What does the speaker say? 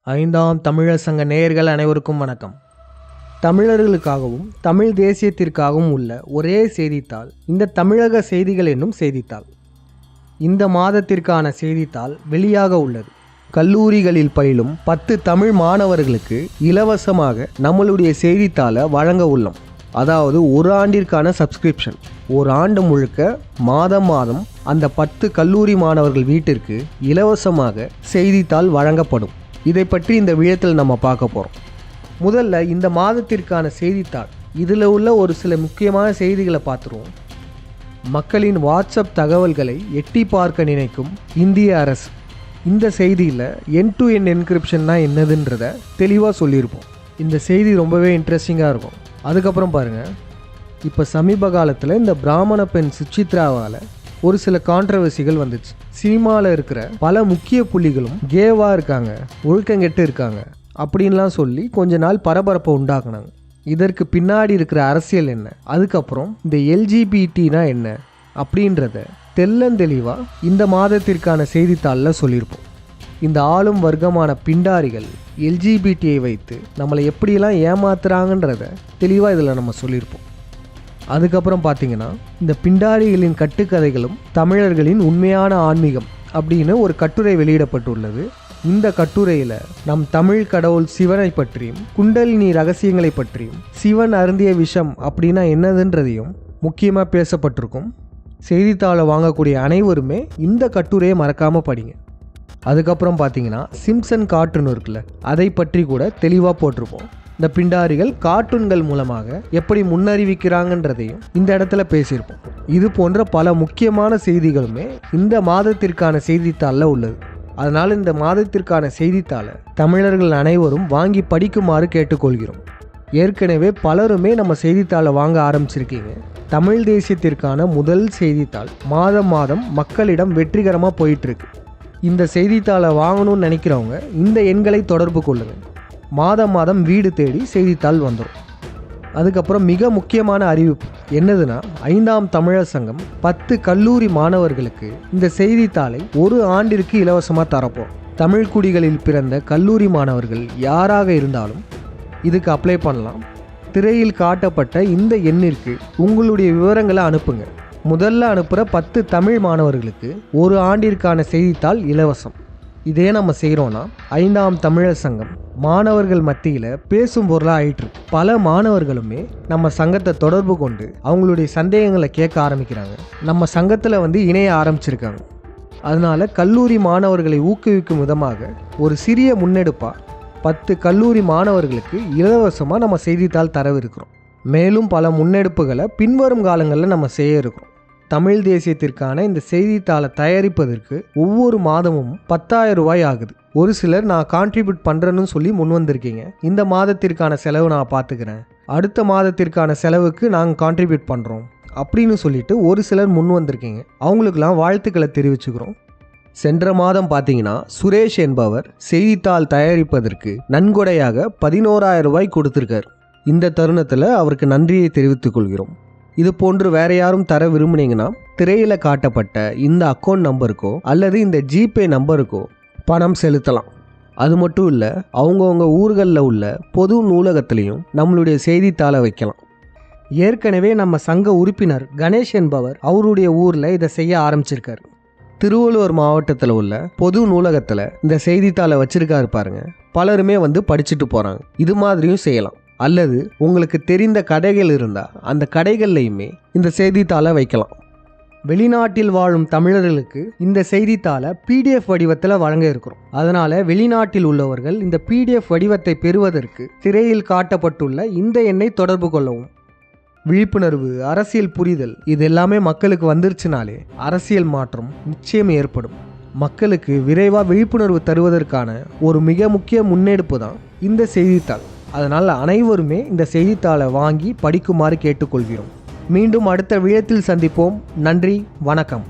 ஐந்தாம் தமிழர் சங்க நேயர்கள் அனைவருக்கும் வணக்கம். தமிழர்களுக்காகவும் தமிழ் தேசியத்திற்காகவும் உள்ள ஒரே செய்தித்தாள் இந்த தமிழக செய்திகள் என்னும் செய்தித்தாள். இந்த மாதத்திற்கான செய்தித்தாள் வெளியாக உள்ளது. கல்லூரிகளில் பயிலும் 10 தமிழ் மாணவர்களுக்கு இலவசமாக நம்மளுடைய செய்தித்தாளை வழங்க உள்ளோம். அதாவது ஒரு ஆண்டிற்கான சப்ஸ்கிரிப்ஷன். ஒரு ஆண்டு முழுக்க மாதம் அந்த 10 கல்லூரி மாணவர்கள் வீட்டிற்கு இலவசமாக செய்தித்தாள் வழங்கப்படும். இதை பற்றி இந்த விழத்தில் நம்ம பார்க்க போகிறோம். முதல்ல இந்த மாதத்திற்கான செய்தித்தாள், இதில் உள்ள ஒரு சில முக்கியமான செய்திகளை பார்த்துருவோம். மக்களின் வாட்ஸ்அப் தகவல்களை எட்டி பார்க்க நினைக்கும் இந்திய அரசு. இந்த செய்தியில் என்-டு-என் என்கிரிப்ஷன்னா என்னதுன்றத தெளிவாக சொல்லியிருப்போம். இந்த செய்தி ரொம்பவே இன்ட்ரெஸ்டிங்காக இருக்கும். அதுக்கப்புறம் பாருங்கள், இப்போ சமீப காலத்தில் இந்த பிராமண பெண் சுசித்ராவால் ஒரு சில கான்ட்ரவர்சிகள் வந்துச்சு. சினிமாவில் இருக்கிற பல முக்கிய புள்ளிகளும் கேவாக இருக்காங்க, ஒழுக்கங்கெட்டு இருக்காங்க அப்படின்லாம் சொல்லி கொஞ்ச நாள் பரபரப்பை உண்டாக்குனாங்க. இதற்கு பின்னாடி இருக்கிற அரசியல் என்ன, அதுக்கப்புறம் இந்த எல்ஜிபிடினா என்ன அப்படின்றத தெளிவாக இந்த மாதத்திற்கான செய்தித்தாளில் சொல்லியிருப்போம். இந்த ஆளும் வர்க்கமான பிண்டாரிகள் எல்ஜிபிடியை வைத்து நம்மளை எப்படியெல்லாம் ஏமாத்துறாங்கன்றத தெளிவாக இதில் நம்ம சொல்லியிருப்போம். அதுக்கப்புறம் பார்த்தீங்கன்னா, இந்த பிண்டாரிகளின் கட்டுக்கதைகளும் தமிழர்களின் உண்மையான ஆன்மீகம் அப்படின்னு ஒரு கட்டுரை வெளியிடப்பட்டுள்ளது. இந்த கட்டுரையில் நம் தமிழ் கடவுள் சிவனை பற்றியும் குண்டலினி ரகசியங்களை பற்றியும் சிவன் அருந்திய விஷம் அப்படின்னா என்னதுன்றதையும் முக்கியமாக பேசப்பட்டிருக்கும். செய்தித்தாளை வாங்கக்கூடிய அனைவருமே இந்த கட்டுரையை மறக்காமல் படிங்க. அதுக்கப்புறம் பார்த்தீங்கன்னா, சிம்சன் கார்ட்டூன் இருக்குல்ல, அதை பற்றி கூட தெளிவாக போட்டிருப்போம். இந்த பிண்டாரிகள் கார்ட்டூன்கள் மூலமாக எப்படி முன்னறிவிக்கிறாங்கன்றதையும் இந்த இடத்துல பேசியிருப்போம். இது போன்ற பல முக்கியமான செய்திகளுமே இந்த மாதத்திற்கான செய்தித்தாளில் உள்ளது. அதனால் இந்த மாதத்திற்கான செய்தித்தாளை தமிழர்கள் அனைவரும் வாங்கி படிக்குமாறு கேட்டுக்கொள்கிறோம். ஏற்கனவே பலருமே நம்ம செய்தித்தாளை வாங்க ஆரம்பிச்சிருக்கீங்க. தமிழ் தேசியத்திற்கான முதல் செய்தித்தாள் மாதம் மக்களிடம் வெற்றிகரமாக போயிட்டுருக்கு. இந்த செய்தித்தாளை வாங்கணும்னு நினைக்கிறவங்க இந்த எண்களை தொடர்பு கொள்ளுங்கள். மாதம் வீடு தேடி செய்தித்தாள் வந்துடும். அதுக்கப்புறம் மிக முக்கியமான அறிவிப்பு என்னதுன்னா, 5ஆம் தமிழர் சங்கம் 10 கல்லூரி மாணவர்களுக்கு இந்த செய்தித்தாளை ஒரு ஆண்டிற்கு இலவசமாக தரப்போம். தமிழ் குடிகளில் பிறந்த கல்லூரி மாணவர்கள் யாராக இருந்தாலும் இதுக்கு அப்ளை பண்ணலாம். திரையில் காட்டப்பட்ட இந்த எண்ணிற்கு உங்களுடைய விவரங்களை அனுப்புங்க. முதல்ல அனுப்புகிற 10 தமிழ் மாணவர்களுக்கு ஒரு ஆண்டிற்கான செய்தித்தாள் இலவசம். இதே நம்ம செய்கிறோன்னா 5ஆம் தமிழர் சங்கம் மாணவர்கள் மத்தியில் பேசும் பொருளாக ஆயிட்டு இருக்கு. பல மாணவர்களுமே நம்ம சங்கத்தை தொடர்பு கொண்டு அவங்களுடைய சந்தேகங்களை கேட்க ஆரம்பிக்கிறாங்க. நம்ம சங்கத்தில் இணைய ஆரம்பிச்சிருக்காங்க. அதனால கல்லூரி மாணவர்களை ஊக்குவிக்கும் விதமாக ஒரு சிறிய முன்னெடுப்பாக 10 கல்லூரி மாணவர்களுக்கு இலவசமாக நம்ம செய்தித்தாள் தரவிருக்கிறோம். மேலும் பல முன்னெடுப்புகளை பின்வரும் காலங்களில் நம்ம செய்ய இருக்கிறோம். தமிழ் தேசியத்திற்கான இந்த செய்தித்தாளை தயாரிப்பதற்கு ஒவ்வொரு மாதமும் 10,000 ரூபாய் ஆகுது. ஒரு சிலர் நான் கான்ட்ரிபியூட் பண்ணுறேன்னு சொல்லி முன் வந்திருக்கீங்க. இந்த மாதத்திற்கான செலவு நான் பார்த்துக்கிறேன், அடுத்த மாதத்திற்கான செலவுக்கு நாங்கள் கான்ட்ரிபியூட் பண்ணுறோம் அப்படின்னு சொல்லிட்டு ஒரு சிலர் முன் வந்திருக்கீங்க. அவங்களுக்கெல்லாம் வாழ்த்துக்களை தெரிவிச்சுக்கிறோம். சென்ற மாதம் பார்த்தீங்கன்னா, சுரேஷ் என்பவர் செய்தித்தாள் தயாரிப்பதற்கு நன்கொடையாக 11,000 ரூபாய் கொடுத்துருக்கார். இந்த தருணத்தில் அவருக்கு நன்றியை தெரிவித்துக் கொள்கிறோம். இது போன்று வேற யாரும் தர விரும்புனீங்கன்னா திரையில காட்டப்பட்ட இந்த அக்கௌண்ட் நம்பருக்கோ அல்லது இந்த ஜிபே நம்பருக்கோ பணம் செலுத்தலாம். அது மட்டும் இல்லை, அவங்கவுங்க ஊர்களில் உள்ள பொது நூலகத்திலையும் நம்மளுடைய செய்தித்தாளை வைக்கலாம். ஏற்கனவே நம்ம சங்க உறுப்பினர் கணேஷ் என்பவர் அவருடைய ஊரில் இதை செய்ய ஆரம்பிச்சிருக்காரு. திருவள்ளூர் மாவட்டத்தில் உள்ள பொது நூலகத்தில் இந்த செய்தித்தாளை வச்சிருக்காரு பாருங்க. பலருமே படிச்சுட்டு போகிறாங்க. இது மாதிரியும் செய்யலாம். அல்லது உங்களுக்கு தெரிந்த கடைகள் இருந்தால் அந்த கடைகள்லையுமே இந்த செய்தித்தாளை வைக்கலாம். வெளிநாட்டில் வாழும் தமிழர்களுக்கு இந்த செய்தித்தாளை PDF வடிவத்தில் வழங்க இருக்கிறோம். அதனால் வெளிநாட்டில் உள்ளவர்கள் இந்த PDF வடிவத்தை பெறுவதற்கு திரையில் காட்டப்பட்டுள்ள இந்த எண்ணை தொடர்பு கொள்ளவும். விழிப்புணர்வு, அரசியல் புரிதல் இது எல்லாமே மக்களுக்கு வந்துருச்சுனாலே அரசியல் மாற்றம் நிச்சயம் ஏற்படும். மக்களுக்கு விரைவாக விழிப்புணர்வு தருவதற்கான ஒரு மிக முக்கிய முன்னெடுப்பு தான் இந்த செய்தித்தாள். அதனால் அனைவருமே இந்த செய்தித்தாளை வாங்கி படிக்குமாறு கேட்டுக்கொள்கிறோம். மீண்டும் அடுத்த விழத்தில் சந்திப்போம். நன்றி, வணக்கம்.